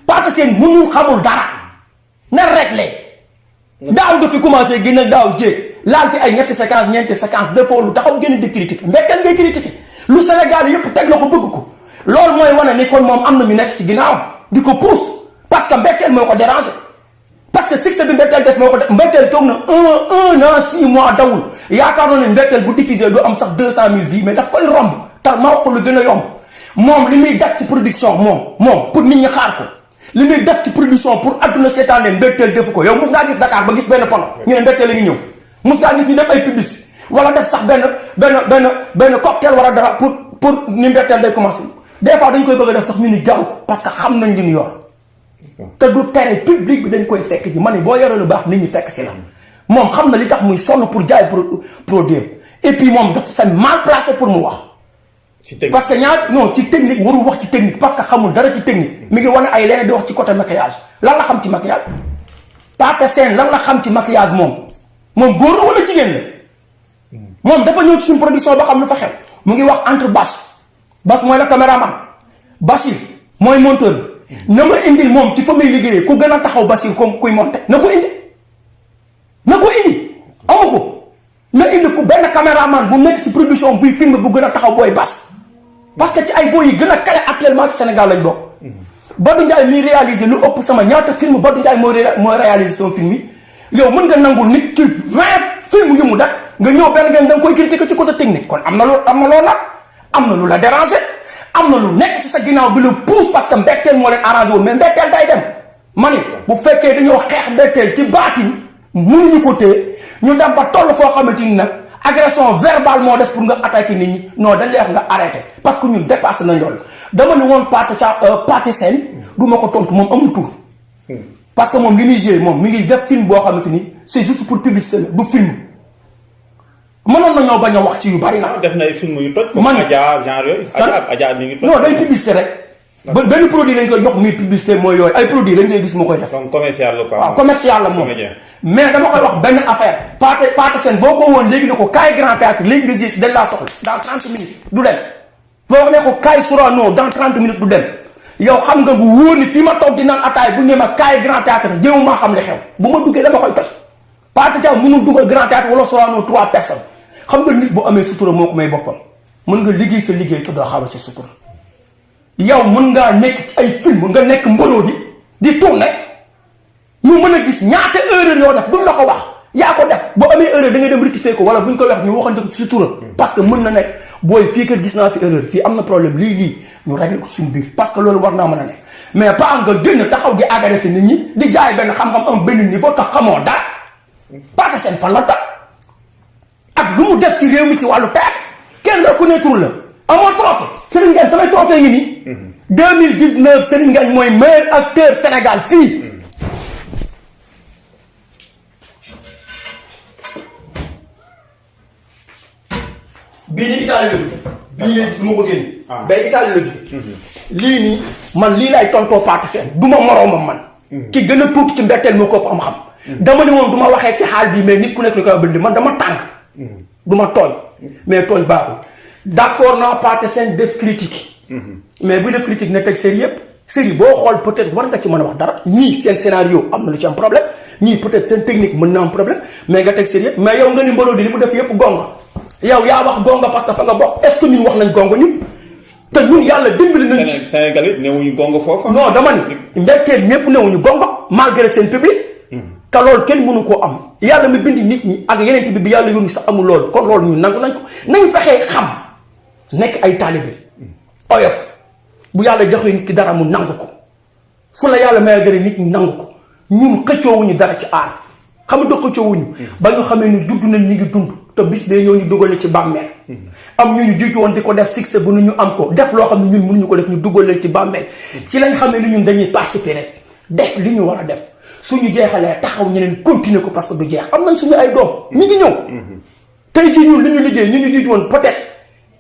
Pathé Sène mënul xamul dara na réglé daaw nga fi commencé gën a daaw jéeg laal fi ay ñeenti séquence defoo lu taxaw gën di critiquer Mbettel ngay critiquer lu Sénégal yëpp teg na ko bëgg ko loolu mooy wane ni kon moom am na ñu nekk ci ginnaaw di ko pousse parce que Mbettel moo ko dérangé parce que succès bi Mbettel def moo ko def Mbettel toog na un an 6 mois dawul yaakaar naa ne Mbettel bu diffusé du am sax 200 000 vues mais daf koy romb tax ma wax ko lu gën a yomb moom li muy def ci production moom pour nit ñi xaar ko li muy def ci production pour adduna seetaan leen Mbettel defu ko yow mos ngaa gis Dakar ba gis benn panneau ñu ne Mbettel la ngi ñëw mos ngaa gis ñu def ay publicité wala def sax benn cocktail wala dara pour ni Mbettel day commencé des fois dañ koy bëgg a def sax ñu ni jaru ko parce que xam nañ li ñu yor te du tere public bi dañ koy fekk ji ma ne boo yoree lu baax nit ñi fekk si la moom xam na li tax muy sonn pour jaay produit et puis moom dafa c'est mal placé pour mu wax parce que ci technique warul wax ci technique parce que xamul dara ci technique mi ngi wane ay leneen di wax ci côté maquillage lan la xam ci maquillage Pathé Sène lan la xam ci maquillage moom góor la wala jigéen la moom dafa ñëw ci suñu production ba xam lu fa xew mu ngi wax entre Bass mooy la caméraman Bachir mooy monteur bi na ma indil moom ci fa muy liggéeyee ku gën a taxaw Bachir comme kuy monter na ko indi amu ko na indi ku benn caméraman bu nekk ci production buy film bu gën a taxaw booy Bass parce que ci ay booy yi gën a kale actuellement ci Sénégal lañ bokk Badou Ndiaye miy réaliser lu ëpp sama ñaata film Badou Ndiaye mooy réaliser sama film yi yow mën nga nangul nit ci 20 film yu mu def nga ñëw benn ngeen da nga koy critiquer ci côté technique kon am na lu la déranger am na lu nekk ci sa ginnaaw bi la pousse parce que Mbettel moo leen arrangé woon mais Mbettel day dem ma ni bu fekkee dañoo xeex Mbettel ci baatin mënuñu ko téye ñu dem ba toll foo xamante ni nag agression verbale moo des pour nga attaquer nit ñi non dañ lay wax nga arrêté parce que ñun dépassé nañ loolu dama ne woon Pathé Sène du ma ko tontu moom amul tur parce que moom li muy joué moom mi ngi def film boo xamante ni c'est juste pour publicité la du film mënoon nañoo bañ a wax ci yu bari nag. def na ay film yu toj. man Adja genre yooyu. Adja mi ngi toj. non day publicité rek. benn produit lañ koy jox muy publicité mooy yooyu ay produit lañ koy gis mu koy def. donc commercial la quoi. waaw commercial la moom. mais dama koy wax benn affaire. Pathé Sène boo ko woon léegi ne ko kaay Grand Théâtre léegi nga gis dañ laa soxla dans 30 minutes du dem. boo ko ne ko kaay Sorano dans 30 minutes du dem yow xam nga bu wóor ni fii ma toog di naan ataay bu ñu ma kaay Grand Théâtre jéem maa xam li xew bu ma duggee dama koy toj Pathé Thiam mënul dugal Grand Théâtre wala Sorano 3 personnes. xam nga nit bu amee sutura moo ko may boppam mën nga liggéey sa liggéey te doo xaw sa sutura yow mën ngaa nekk ci ay film nga nekk mboloo di tourner ñu mën a gis ñaata erreur yoo def duñ la ko wax yaa ko def boo amee erreur da ngay dem rectifier ko wala buñ ko wax ñu waxante ko sutura parce que mën na nekk booy fii kër gis naa fi erreur fii am na problème lii ñu régler ko suñu biir parce que loolu war naa mën a nekk mais pas nga génn taxaw di agresser nit ñi di jaay benn xam-xam am benn niveau tax xamoo dara Pathé Sène fan la tax ak lu mu def ci réew mi ci wàllu théâtre kenn reconnaître la amoo trophée Serigne Ngagne samay trophée ngi nii 2019 Serigne Ngagne mooy meilleur acteur Sénégal fii bii nii Italie la jóge bii nii du ma ko génn bay Italie la jóge lii nii man lii laay tontoo Pathé Sène du ma moroomam man ki gën a tuuti ci Mbettel moo ko am xam dama ne moom du ma waxee ci xaal bii mais nit ku nekk li koy bënd man dama tàng du ma tooñ mais tooñ baaxul d'accord naa Pathé Sène def critique mais bu def critique na teg série yëpp série boo xool peut-être war nga ci mën a wax dara ñii seen scénario am na lu ci am problème ñii peut-être seen technique mën na am problème mais nga teg série yëpp mais yow nga ni mbaloo di li mu def yëpp gonga yow yaa wax gonga parce que fa nga bokk est-ce que ñun wax nañ gonga ñun te ñun yàlla dimbali nañ ci Sénégal it newuñu gonga foofu non dama ni Mbettel ñëpp newuñu gonga malgré seen public te loolu kenn mënu koo am yàlla mi bind nit ñi ak yeneen bi yàlla yónni sax amul loolu kon loolu ñu nangu nañ ko nañ fexee xam nekk ay taalibe oyof bu yàlla joxee nit ki dara mu nangu ko fu la yàlla may gën nit ñi nangu ko ñun xëccoowuñu dara ci aar xam nga xëccoowuñu ba ñu xamee ni judd nañ ñu ngi dund te bis dee ñëw ñu dugal ci bàmmeel am ñu jiitu woon di ko def succès bu nu ñu am ko def loo xam ne ñun mënuñu ko def ñu dugal leen ci bàmmeel ci lañ xamee ni ñun dañuy participer rek def li ñu war a def suñu jeexalee taxaw ñeneen continuer ko parce que du jeex am nañ suñu ay doom ñu ngi ñëw tey jii ñun li ñu liggéey ñu jiitu woon peut-être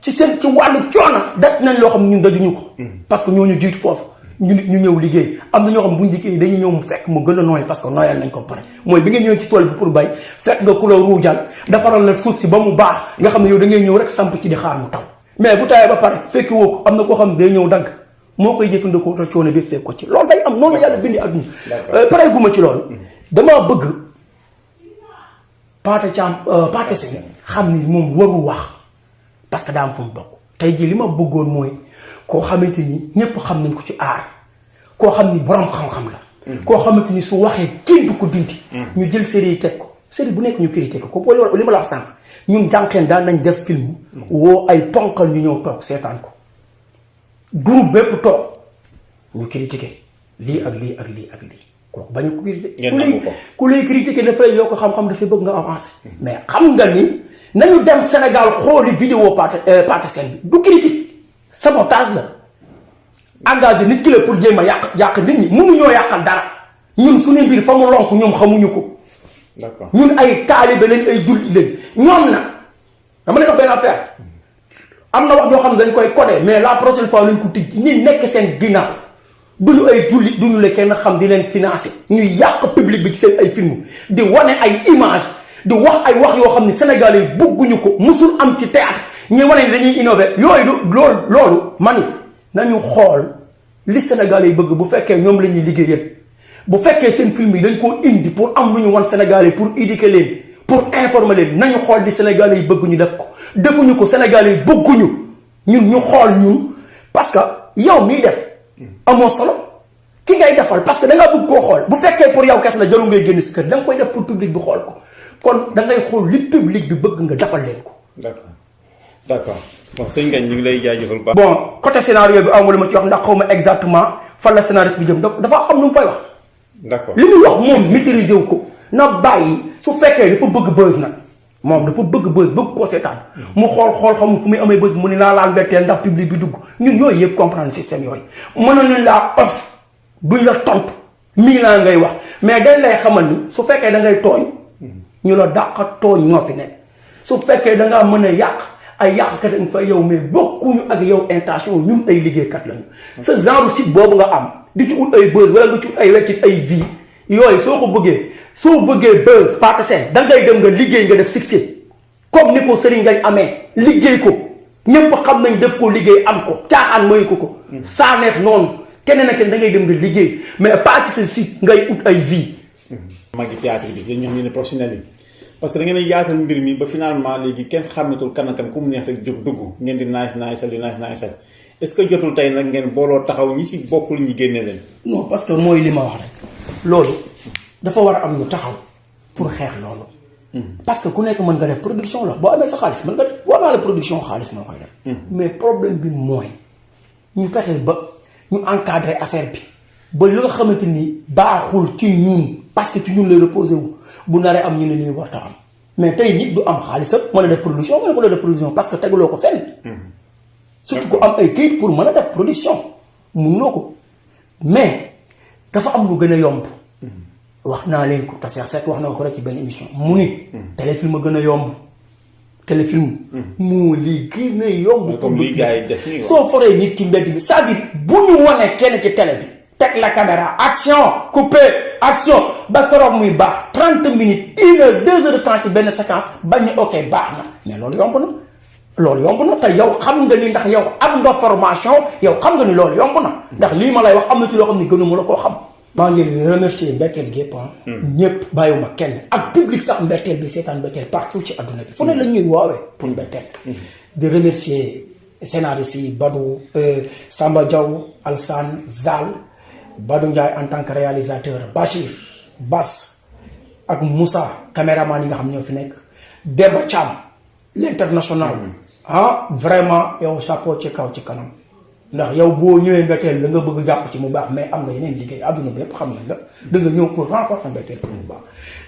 ci seen ci wàllu coono daj nañ loo xam ne ñun dajuñu ko parce que ñooñu jiitu foofu ñu ñëw liggéey am na ñoo xam buñ liggéey dañuy ñëw mu fekk mu gën a nooy parce que nooyal nañ ko pare mooy bi nga ñëw ci tool bi pour bay fekk nga ku la ruujal defaral la suuf si ba mu baax nga xam ne yow da ngay ñëw rek samp ci di xaar mu taw mais bu tawee ba pare fekki woo ko am na koo xam ne day ñëw dagg moo koy jëfandikoo te coono bi fekk ko ci loolu day am noonu la yàlla bindi adduna. pare gu ma ci loolu. damaa bëgg Pathé Sène xam ni moom warul wax parce que daa am fu mu bokk. tey jii li ma bëggoon mooy koo xamante ni ñëpp xam nañ ko ci aar koo xam ni borom xam-xam la. koo xamante ni su waxee kenn du ko dindi. ñu jël série yi teg ko série bu nekk ñu critiqué ko li ma la wax sànq ñun jànqeen daan nañ def film. woo ay ponkal ñu ñëw toog seetaan ko. groupe bépp toog ñu critiqué lii ak lii ak lii ak lii kooku bañ a ko critiqué. ku lay critiqué dafay yokk xam-xam dafay bëgg nga avancé. mais xam nga ni nañu dem Sénégal xooli vidéo Pathé Sène bi du critique sabotage la engagé nit ki la pour jéem a yàq nit ñi mënuñoo yàqal dara ñun suñu mbir fa mu lonk ñoom xamuñu ko. d'accord ñun ay taalibe lañ ay julli lañ ñoom na dama leen wax benn affaire. am na wax joo xam ne dañ koy codé mais la prochaine fois lañ ko tij ñi nekk seen ginnaaw duñu ay jullit duñu la kenn xam di leen financé ñuy yàq public bi ci seen ay film di wane ay image di wax ay wax yoo xam ne sénégalais yi bëgguñu ko musul am ci théâtre ñi wane ni dañuy innové yooyu loolu mani nañu xool li sénégalais yi bëgg bu fekkee ñoom la ñuy liggéeyal bu fekkee seen film yi dañ koo indi pour am lu ñu wan sénégalais pour éduquer leen pour informer leen nañu xool li sénégalais yi bëgg ñu def ko defuñu ko sénégalais yi bëgguñu ñun ñu xool ñun parce que yow miy def amoo solo ki ngay defal parce que da ngaa bëgg koo xool bu fekkee pour yow kes la jarul ngay génn si kër da nga koy def pour public bi xool ko kon da ngay xool li public bi bëgg nga defal leen ko. d'accord bon sëñ Ngagne ñu ngi lay jaajëfal ba. bon côté scénario bi amul ma ci wax ndax xaw ma exactement fan la scénariste bi jëm dafa xam lu mu fay wax. d'accord li muy wax moom maîtriser wu ko na bàyyi su fekkee dafa bëgg buzz nag. moom dafa bëgg buzz bëgg koo seetaan mu xool xamul fu muy amee buzz mu ni naa laal mbetteel ndax public bi dugg ñun yooyu yëpp comprendre système yooyu mënoon nañ laa off duñ la tontu mii laa ngay wax mais dañ lay xamal ni su fekkee da ngay tooñ ñu la dàq tooñ ñoo fi nekk su fekkee da ngaa mën a yàq ay yàqkat nga fa yow mais bokkuñu ak yow intention ñun ay liggéeykat lañu. sa genre site boobu nga am di ci ut ay buzz wala nga ci ut ay weccit ay vie yooyu soo bëggee buzz Pathé Sène da ngay dem nga liggéey nga def succès comme ni ko Serigne Ngagne amee liggéey ko ñëpp xam nañ def ko liggéey am ko caaxaan mayu ko. saa neex noonu keneen ak keneen da ngay dem nga liggéey mais pas ci sa site ngay ut ay vie. magi théâtre bi dañ ñoom ñu ne professionnel yi parce que da ngeen a yaatal mbir mi ba finalement léegi kenn xàmmetul kan ak kan ku mu neex rek jóg dugg ngeen di naajsal est-ce que jotul tey nag ngeen booloo taxaw ñi si bokkul ñi génne leen. non parce que mooy li ma wax rek loolu. dafa war a am ñu taxaw pour xeex loolu. parce que ku nekk mën nga def production la boo amee sa xaalis mën nga def war naa la production xaalis moo koy def. mais problème bi mooy ñu fexe ba ñu encadrer affaire bi ba li nga xamante ni baaxul ci ñun parce que ci ñun lay reposé wu bu naree am ñu ne nii war a am mais tey nit du am xaalisam mën a def production mën a ko def production parce que teguloo ko fenn. surtout ku am ay kayit pour mën a def production mënuloo ko mais dafa am lu gën a yomb. wax naa leen ko te Cheikh Seck wax na ko rek ci benn émission mu ni téléfilm a gën a yomb téléfilm moo li gën a yomb comme li gars yi def nii soo foree nit ci mbedd mi c'est-à-dire bu ñu wanee kenn ci télé bi teg la caméra action coupé action ba keroog muy baax 30 minutes 1 heure 2 heures de temps ci benn séquence bañ ne ok baax na mais loolu yomb na te yow xam nga ni ndax yow am nga formation yow xam nga ni loolu yomb na ndax lii ma lay wax am na ci loo xam ne gënuma la koo xam. maa ngi leen di remercier mbetteel gépp ñëpp bàyyiwuma kenn ak public sax mbetteel bi seetaan mbetteel partout ci adduna bi fu ne la ñuy woowee pour mbetteel. di remercier scénariste yi Badou Samba Diaw Alsane Zal Badou Ndiaye en tant que réalisateur Bachir Bass ak Moussa caméraman yi nga xam ñoo fi nekk Demba Thiam l'international vraiment yow chapeau ci kaw ci kanam. ndax yow boo ñëwee mbetteel da nga bëgg jàpp ci mu baax mais am na yeneen liggéey adduna bi yëpp xam nañ la da nga ñëw pour renforcer mbetteel pour mu baax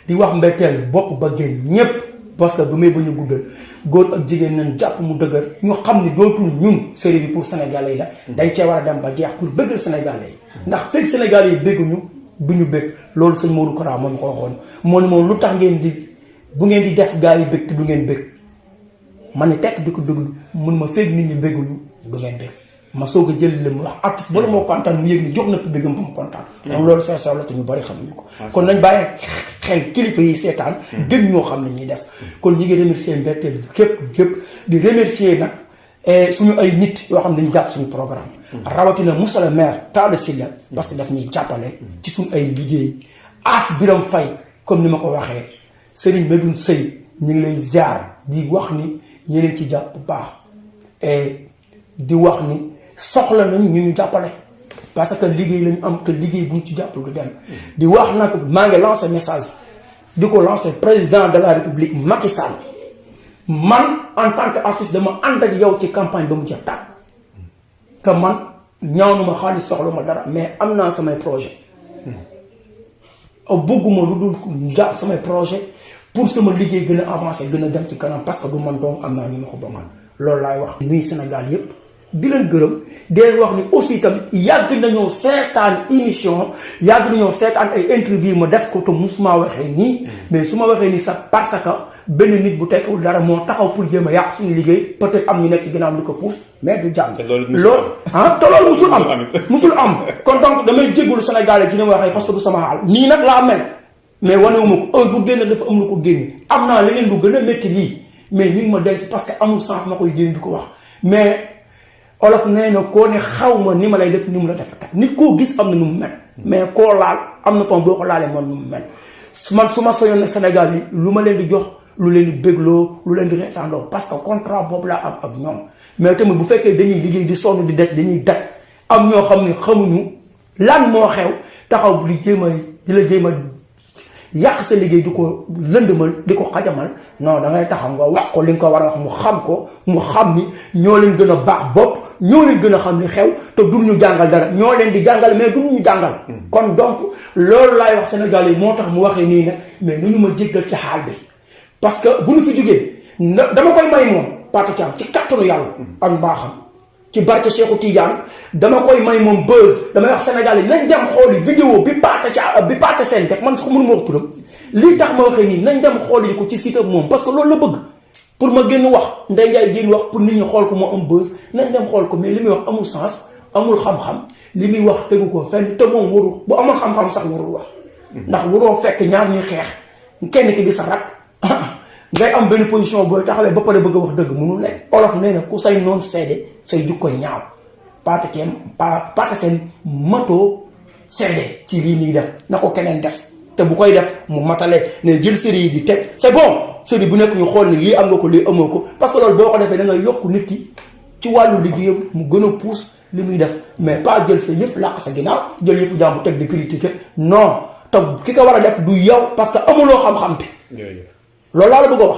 di wax mbetteel bopp ba génn ñépp parce que bu may ba ñu guddal góor ak jigéen nañ jàpp mu dëgër ñu xam ni dootul ñun série bi pour sénégalais yi la dañ cee war a dem ba jeex pour bëggal sénégalais yi ndax fekk sénégalais yi bégguñu du ñu bég loolu sëñ Modou Kora moo ñu ko waxoon moo ni moom lu tax ngeen di bu ngeen di def gars yi bég te du ngeen bég man ni tekk di ko déglu mun ma fekk nit ñi bégguñu du ngeen bég ma soog a jël li mu wax artiste bala moo kontaan mu yëg ni jox na publicam ba mu kontaan. kon loolu c'est ça la te ñu bari xamuñu ko. kon nañ bàyyi xel kilifa yi seetaan. gën ñoo xam ne ñuy def. kon ñi ngi remercier mbetteel képp di remercier nag et suñu ay nit yoo xam ne dañu jàpp suñu programme rawatina monsieur le maire Talla Sylla parce que daf ñuy jàppale ci suñu ay liggéey As Biram Faye comme ni ma ko waxee Serigne Medoune Seye ñu ngi lay ziar di wax ni yéen ci jàpp bu baax et di wax ni soxla nañ ñu jàppale parce que liggéey lañu am te liggéey buñ ci jàppale du dem di wax nag maa ngi lancé message di ko lancé président de la république Macky Sall man en tant que artiste dama ànd ak yow ci campagne ba mu jeex tàkk que man ñaanuma xaalis soxla ma dara mais am naa samay projet bëgguma lu dul jàpp samay projet pour sama liggéey gën a avancé gën a dem ci kanam parce que du man doom am naa ñu ma ko bokkal loolu laay wax nuy Sénégal yépp di leen gërëm di leen wax ni aussi tamit yàgg nañoo seetaan émission yàgg nañoo seetaan ay interview ma def ko te musuma waxee nii mais su ma waxee nii sax parce que benn nit bu tekkiwul dara moo taxaw pour jéem a yàq suñu liggéey peut-être am ñu nekk ci ginnaaw li ko pousse mais du jàmm loolu ah te loolu musul am kon donc damay jégalu Sénégalais ci ni ma waxee parce que du sama xaal nii nag laa mel mais wanewuma ko heure bu génn dafa am lu ko génn am naa leneen lu gën a métti lii mais ñu ngi ma denc parce que amul sens ma koy génn di ko wax mais olof nee na koo ne xaw ma ni ma lay def ni mu la def nit koo gis am na nu mu mel mais koo laal am na fam boo ko laalee moom nu mu mel man su ma soñoon ne Sénégal yi lu ma leen di jox lu leen di bégloo lu leen di reetaandoo parce que contrat boobu laa am ak ñoom mais tamit bu fekkee dañuy liggéey di sonn di daj dañuy daj am ñoo xam ne xamuñu lan moo xew taxaw di jéem a di la jéem a yàq sa liggéey di ko lëndëmal di ko xajamal non da ngay taxaw nga wax ko li nga ko war a wax mu xam ko mu xam ni ñoo leen gën a baax bopp ñoo leen gën a xam li xew te du ñu jàngal dara ñoo leen di jàngal mais du ñu jàngal. kon donc loolu laay wax Sénégal yi moo tax mu waxee nii nag mais nu ñu ma jéggal ci xaal bi parce que bu ñu fi jógee dama koy may moom Pathé Thiam ci kattanu yàlla ak mbaaxam ci barke Cheikhou Tidiane dama koy may moom buzz damay wax Sénégal yi nañ dem xooli vidéo bi Pathé Sène def man sax mënu ma wax turam lii tax ma waxee nii nañ dem xooli ko ci site moom parce que loolu la bëgg pour ma génn wax Ndeye Ndiaye génn wax pour nit ñi xool ko moo am buzz nañ dem xool ko mais li muy wax amul sens amul xam-xam li muy wax tegu ko fenn te moom warul bu amul xam-xam sax warul wax ndax waroo fekk ñaar ñuy xeex kenn ki di sa rak ngay am benn position booy taxawee ba pare bëgg a wax dëgg mënul nekk olof nee na ku say noon seede say jukko ñaaw Pathé Sène matoo seede ci lii nii def na ko keneen def te bu koy def mu matale ne jël série yi di teg c'est bon série bu nekk ñu xool ni lii am nga ko lii amoo ko parce que loolu boo ko defee da nga yokk nit ki ci wàllu liggéeyam mu gën a pousse li muy def mais pas jël sa yëf làq sa ginnaaw jël yëfu jàmbu teg di critiquer non te ki ko war a def du yow parce que amuloo xam-xam bi loolu laa la bëgg a wax